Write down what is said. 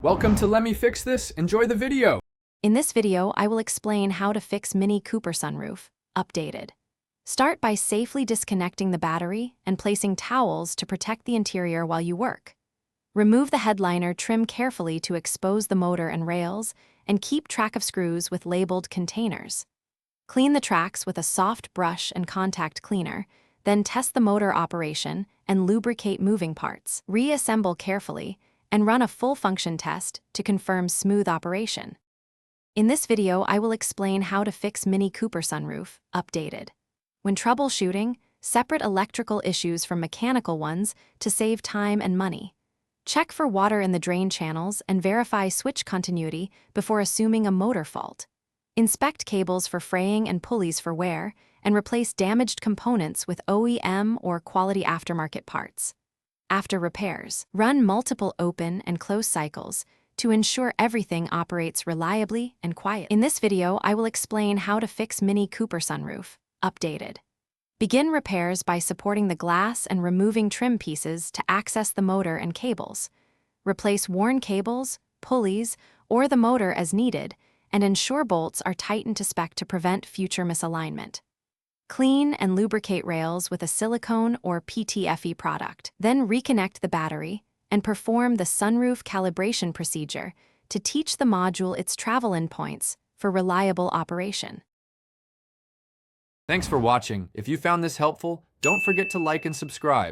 Welcome to Let Me Fix This. Enjoy the video. In this video, I will explain how to fix Mini Cooper Sunroof, updated. Start by safely disconnecting the battery and placing towels to protect the interior while you work. Remove the headliner trim carefully to expose the motor and rails, and keep track of screws with labeled containers. Clean the tracks with a soft brush and contact cleaner, then test the motor operation and lubricate moving parts. Reassemble carefully and run a full function test to confirm smooth operation. In this video, I will explain how to fix Mini Cooper Sunroof, updated. When troubleshooting, separate electrical issues from mechanical ones to save time and money. Check for water in the drain channels and verify switch continuity before assuming a motor fault. Inspect cables for fraying and pulleys for wear, and replace damaged components with OEM or quality aftermarket parts. After repairs, run multiple open and close cycles to ensure everything operates reliably and quietly. In this video, I will explain how to fix Mini Cooper Sunroof, updated. Begin repairs by supporting the glass and removing trim pieces to access the motor and cables. Replace worn cables, pulleys, or the motor as needed, and ensure bolts are tightened to spec to prevent future misalignment. Clean and lubricate rails with a silicone or PTFE product. Then reconnect the battery and perform the sunroof calibration procedure to teach the module its travel endpoints for reliable operation. Thanks for watching. If you found this helpful, don't forget to like and subscribe.